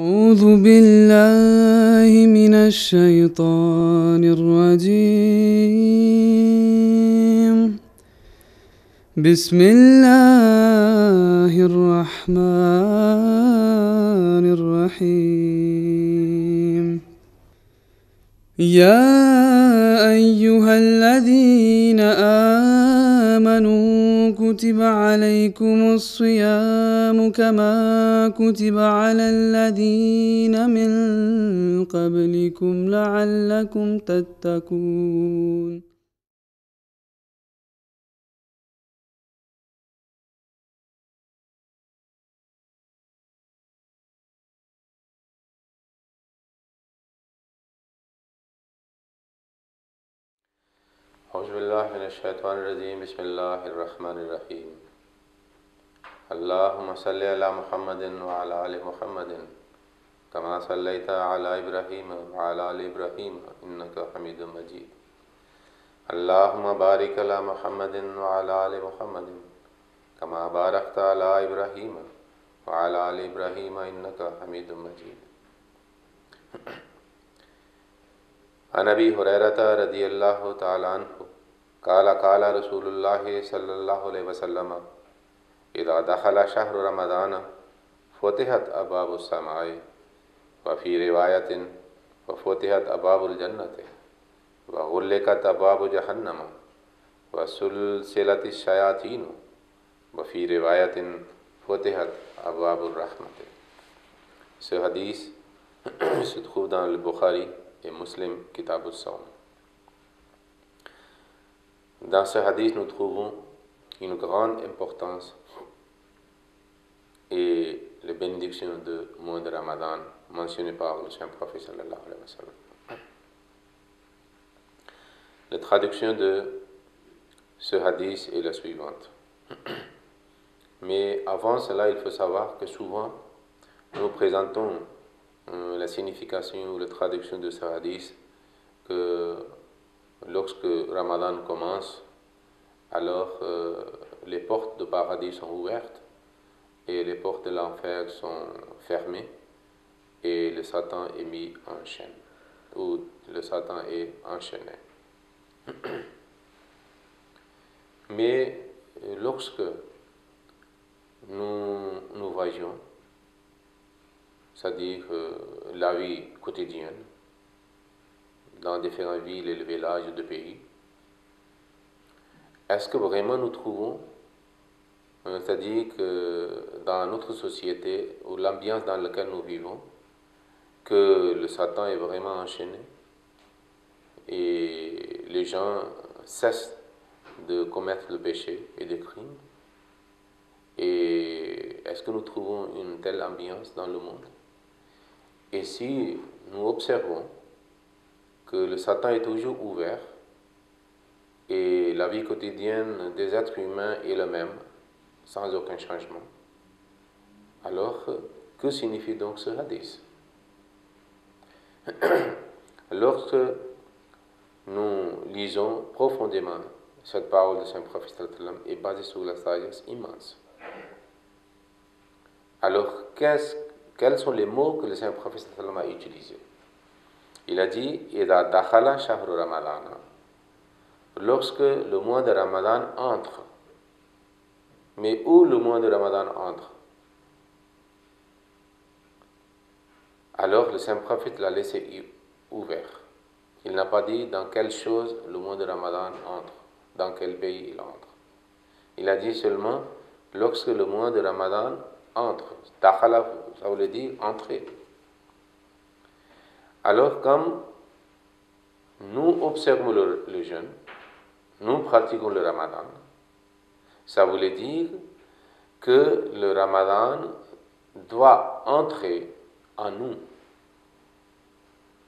أعوذ بالله من الشيطان الرجيم. بسم الله الرحمن الرحيم. يا أيها الذين آمنوا كتب عليكم الصيام كما كتب على الذين من قبلكم لعلكم تتقون. أعوذ بالله من الشيطان الرجيم. بسم الله الرحمن الرحيم. اللهم صل على محمد وعلى آل محمد كما صليت على إبراهيم وعلى آل إبراهيم إنك حميد مجيد. اللهم بارك على محمد وعلى آل محمد كما باركت على إبراهيم وعلى آل إبراهيم إنك حميد مجيد. عن أبي هريرة رضي الله تعالى عنه قال قال رسول الله صلى الله عليه وسلم إذا دخل شهر رمضان فتحت أبواب السماء وفي رواية وفتحت أبواب الجنة وغلقت أبواب جهنم وسلسلت الشياطين وفي رواية فتحت أبواب الرحمة. Ce hadith se trouve dans le Bukhari et Muslim, Kitab al-Sawm. Dans ce hadith, nous trouvons une grande importance et les bénédictions du mois de Ramadan mentionnées par le Saint Prophète sallallahu alayhi wa sallam. La traduction de ce hadith est la suivante. Mais avant cela, il faut savoir que souvent, nous présentons la signification ou la traduction de ce hadith que lorsque Ramadan commence, alors les portes du paradis sont ouvertes et les portes de l'enfer sont fermées et le Satan est mis en chaîne ou le Satan est enchaîné. Mais lorsque nous voyons, c'est-à-dire la vie quotidienne, dans différentes villes et les villages de pays, est-ce que vraiment nous trouvons, c'est-à-dire que dans notre société ou l'ambiance dans laquelle nous vivons, que le Satan est vraiment enchaîné et les gens cessent de commettre le péché et des crimes? Et est-ce que nous trouvons une telle ambiance dans le monde? Et si nous observons que le Satan est toujours ouvert et la vie quotidienne des êtres humains est la même, sans aucun changement, alors que signifie donc ce hadith? Lorsque nous lisons profondément cette parole de Saint Prophète sallallahu alayhi wa sallam est basée sur la sagesse immense. Alors, quels sont les mots que le Saint Prophète sallallahu alayhi wa sallam a utilisés? Il a dit « Ida dakhala shahru ramadana » lorsque le mois de Ramadan entre. Mais où le mois de Ramadan entre? Alors le Saint Prophète l'a laissé ouvert. Il n'a pas dit dans quelle chose le mois de Ramadan entre, dans quel pays il entre. Il a dit seulement lorsque le mois de Ramadan entre. Dakhala, ça voulait dire entrer. Alors, comme nous observons le jeûne, nous pratiquons le Ramadan, ça voulait dire que le Ramadan doit entrer en nous,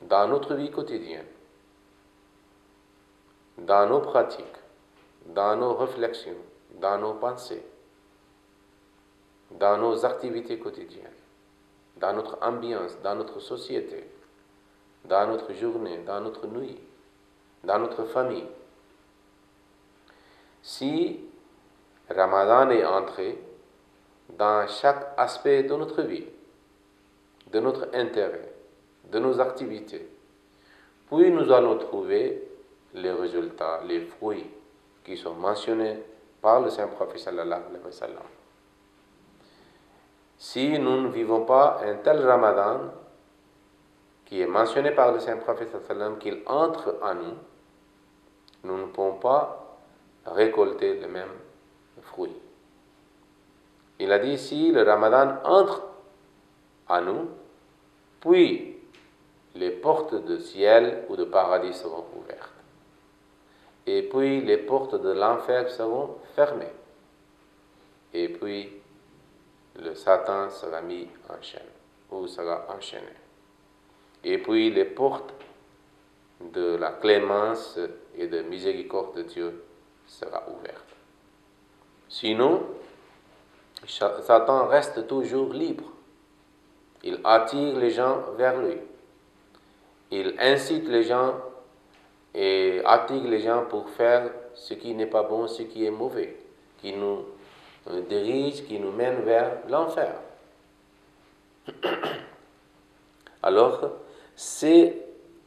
dans notre vie quotidienne, dans nos pratiques, dans nos réflexions, dans nos pensées, dans nos activités quotidiennes, dans notre ambiance, dans notre société, dans notre journée, dans notre nuit, dans notre famille. Si Ramadan est entré dans chaque aspect de notre vie, de notre intérêt, de nos activités, puis nous allons trouver les résultats, les fruits qui sont mentionnés par le Saint-Prophète sallallahu alayhi wa sallam. Si nous ne vivons pas un tel Ramadan qui est mentionné par le Saint-Prophète sallallahu alayhi wa sallam, qu'il entre en nous, nous ne pouvons pas récolter les mêmes fruits. Il a dit, si le Ramadan entre en nous, puis les portes de ciel ou de paradis seront ouvertes. Et puis les portes de l'enfer seront fermées. Et puis le Satan sera mis en chaîne, ou sera enchaîné. Et puis les portes de la clémence et de miséricorde de Dieu seront ouvertes. Sinon, Satan reste toujours libre. Il attire les gens vers lui. Il incite les gens et attire les gens pour faire ce qui n'est pas bon, ce qui est mauvais, qui nous dirige, qui nous mène vers l'enfer. Alors, c'est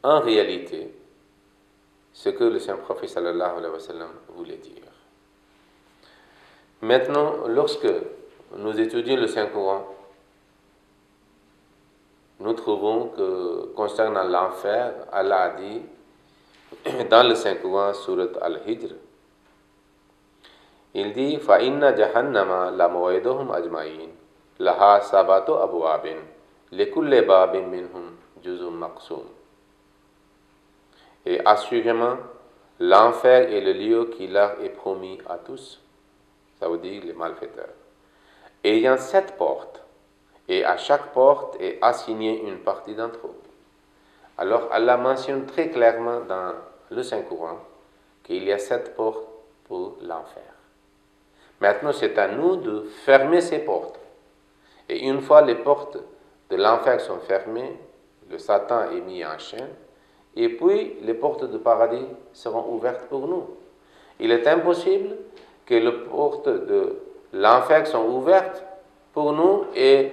en réalité ce que le Saint-Prophète sallallahu alayhi wa sallam voulait dire. Maintenant, lorsque nous étudions le Saint-Coran, nous trouvons que concernant l'enfer, Allah a dit dans le Saint-Coran, surat Al-Hijr, il dit فَإِنَّ جَهَنَّمَ لَمَوْعِدُهُمْ أَجْمَعِينَ لَهَا سَبْعَةُ أَبْوَابٍ لِكُلِّ بَابٍ مِّنْهُمْ جُزْءٌ مَقْسُومٌ. Et assurément, l'enfer est le lieu qui leur est promis à tous, ça veut dire les malfaiteurs, ayant 7 portes, et à chaque porte est assignée une partie d'entre eux. Alors Allah mentionne très clairement dans le Saint-Coran qu'il y a 7 portes pour l'enfer. Maintenant, c'est à nous de fermer ces portes. Et une fois les portes de l'enfer sont fermées, le Satan est mis en chaîne, et puis les portes du paradis seront ouvertes pour nous. Il est impossible que les portes de l'enfer sont ouvertes pour nous et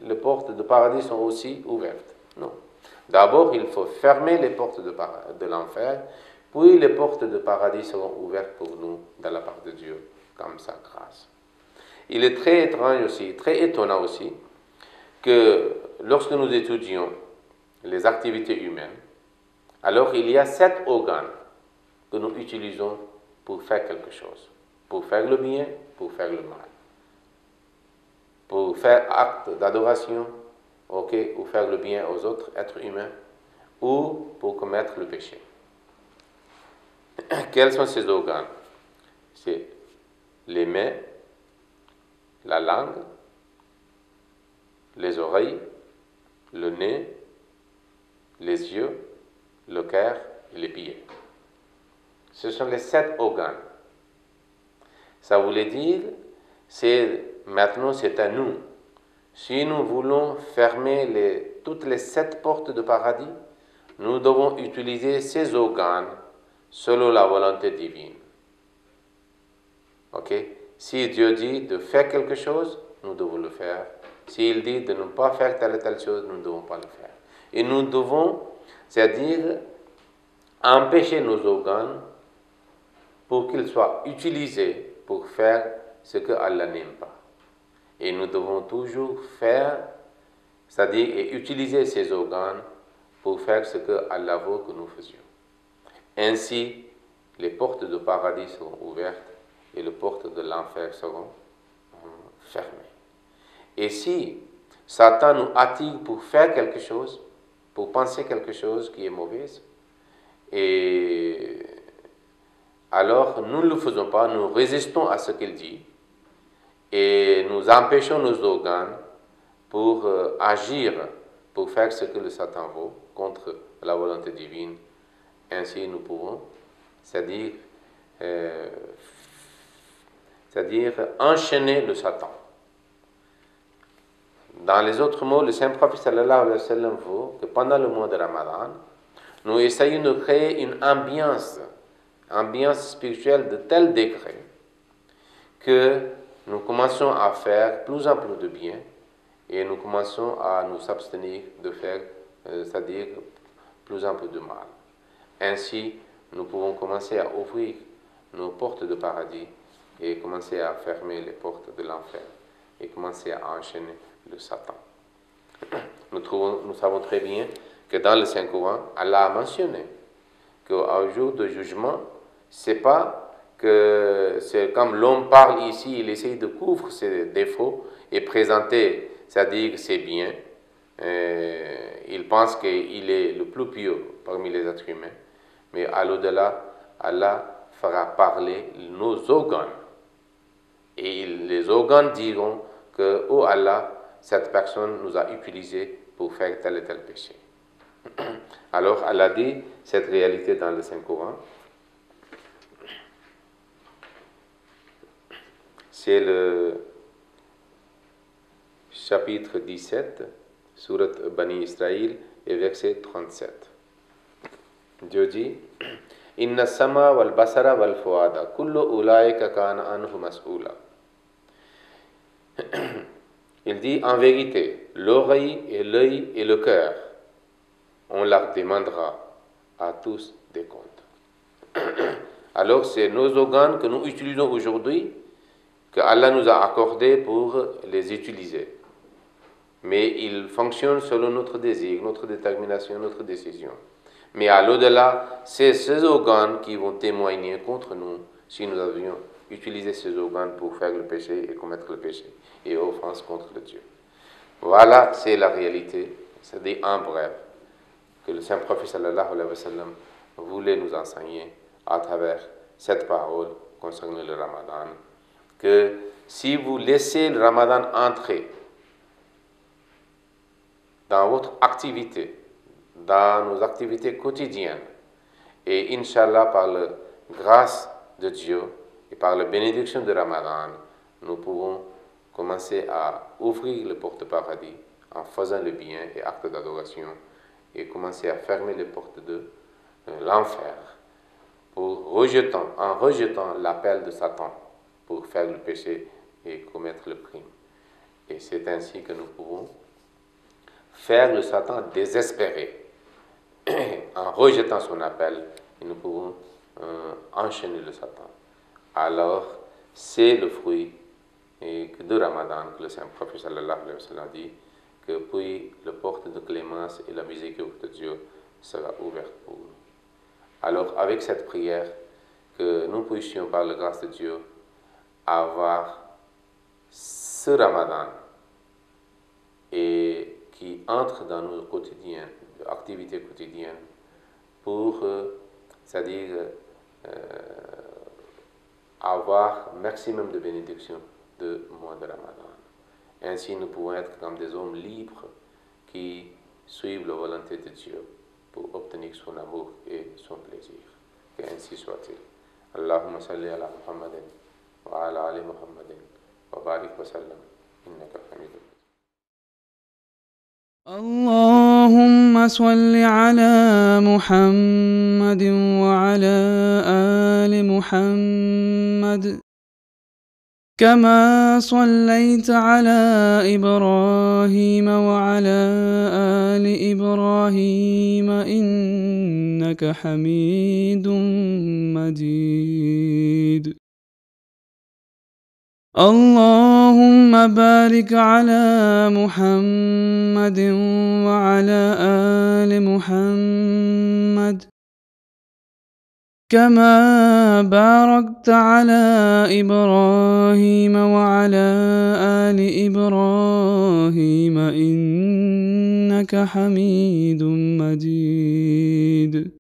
les portes du paradis sont aussi ouvertes. Non. D'abord, il faut fermer les portes de l'enfer, puis les portes du paradis seront ouvertes pour nous dans la part de Dieu, comme sa grâce. Il est très étrange aussi, très étonnant aussi, que lorsque nous étudions les activités humaines, alors il y a 7 organes que nous utilisons pour faire quelque chose, pour faire le bien, pour faire le mal, pour faire acte d'adoration, ou faire le bien aux autres êtres humains, ou pour commettre le péché. Quels sont ces organes? C'est les mains, la langue, les oreilles, le nez, les yeux, le cœur et les pieds. Ce sont les 7 organes. Ça voulait dire, maintenant c'est à nous. Si nous voulons fermer toutes les 7 portes du paradis, nous devons utiliser ces organes selon la volonté divine. Ok? Si Dieu dit de faire quelque chose, nous devons le faire. S'il dit de ne pas faire telle et telle chose, nous ne devons pas le faire. Et nous devons, c'est-à-dire, empêcher nos organes pour qu'ils soient utilisés pour faire ce que Allah n'aime pas. Et nous devons toujours faire, c'est-à-dire et utiliser ces organes pour faire ce que Allah veut que nous faisions. Ainsi, les portes du paradis seront ouvertes et les portes de l'enfer seront fermées. Et si Satan nous attire pour faire quelque chose, pour penser quelque chose qui est mauvaise, et alors nous ne le faisons pas, nous résistons à ce qu'il dit, et nous empêchons nos organes pour agir, pour faire ce que le Satan veut contre la volonté divine. Ainsi nous pouvons, c'est-à-dire enchaîner le Satan. Dans les autres mots, le Saint-Prophète sallallahu alayhi wa sallam veut que pendant le mois de Ramadan, nous essayons de créer une ambiance spirituelle de tel degré que nous commençons à faire plus en plus de bien et nous commençons à nous abstenir de faire, c'est-à-dire plus en plus de mal. Ainsi, nous pouvons commencer à ouvrir nos portes de paradis et commencer à fermer les portes de l'enfer et commencer à enchaîner le Satan. Nous savons très bien que dans le Saint-Coran, Allah a mentionné qu'au jour de jugement, c'est pas que c'est comme l'homme parle ici, il essaye de couvrir ses défauts et présenter, c'est-à-dire ses biens. Il pense qu'il est le plus pieux parmi les êtres humains. Mais à l'au-delà, Allah fera parler nos organes. Et les organes diront que, oh Allah, cette personne nous a utilisés pour faire tel et tel péché. Alors Allah dit cette réalité dans le Saint-Coran. C'est le chapitre 17, Surat Bani Israël, et verset 37. Dieu dit Inna sama wal basara wal fuada kullu ulaika kana anhu mas'ula. Il dit en vérité, l'oreille et l'œil et le cœur, on leur demandera à tous des comptes. Alors c'est nos organes que nous utilisons aujourd'hui, que Allah nous a accordés pour les utiliser. Mais ils fonctionnent selon notre désir, notre détermination, notre décision. Mais à l'au-delà, c'est ces organes qui vont témoigner contre nous si nous avions utilisé ces organes pour faire le péché et commettre le péché et offense contre le Dieu. Voilà, c'est la réalité, c'est-à-dire en bref, que le Saint-Prophète sallallahu alayhi wa sallam voulait nous enseigner à travers cette parole concernant le Ramadan, que si vous laissez le Ramadan entrer dans votre activité, dans nos activités quotidiennes, et Inch'Allah, par la grâce de Dieu et par la bénédiction de Ramadan, nous pouvons commencer à ouvrir les portes du paradis en faisant le bien et actes d'adoration et commencer à fermer les portes de l'enfer en rejetant l'appel de Satan pour faire le péché et commettre le crime. Et c'est ainsi que nous pouvons faire le Satan désespéré. En rejetant son appel, et nous pouvons enchaîner le Satan. Alors, c'est le fruit de Ramadan que le Saint-Prophète sallallahu alayhi wa sallam dit que puis la porte de clémence et la miséricorde de Dieu sera ouverte pour nous. Alors, avec cette prière, que nous puissions, par la grâce de Dieu, avoir ce Ramadan et qui entre dans nos quotidiens, activités quotidiennes, pour, c'est-à-dire, avoir maximum de bénédictions de mois de Ramadan. Ainsi, nous pouvons être comme des hommes libres qui suivent la volonté de Dieu pour obtenir son amour et son plaisir. Que ainsi soit-il. Allahumma salli ala Muhammadin wa ala ali Muhammadin wa barik wa sallam. Innaka hamidun. اللهم صل على محمد وعلى آل محمد كما صليت على إبراهيم وعلى آل إبراهيم إنك حميد مجيد. اللهم بارك على محمد وعلى آل محمد كما باركت على إبراهيم وعلى آل إبراهيم إنك حميد مجيد.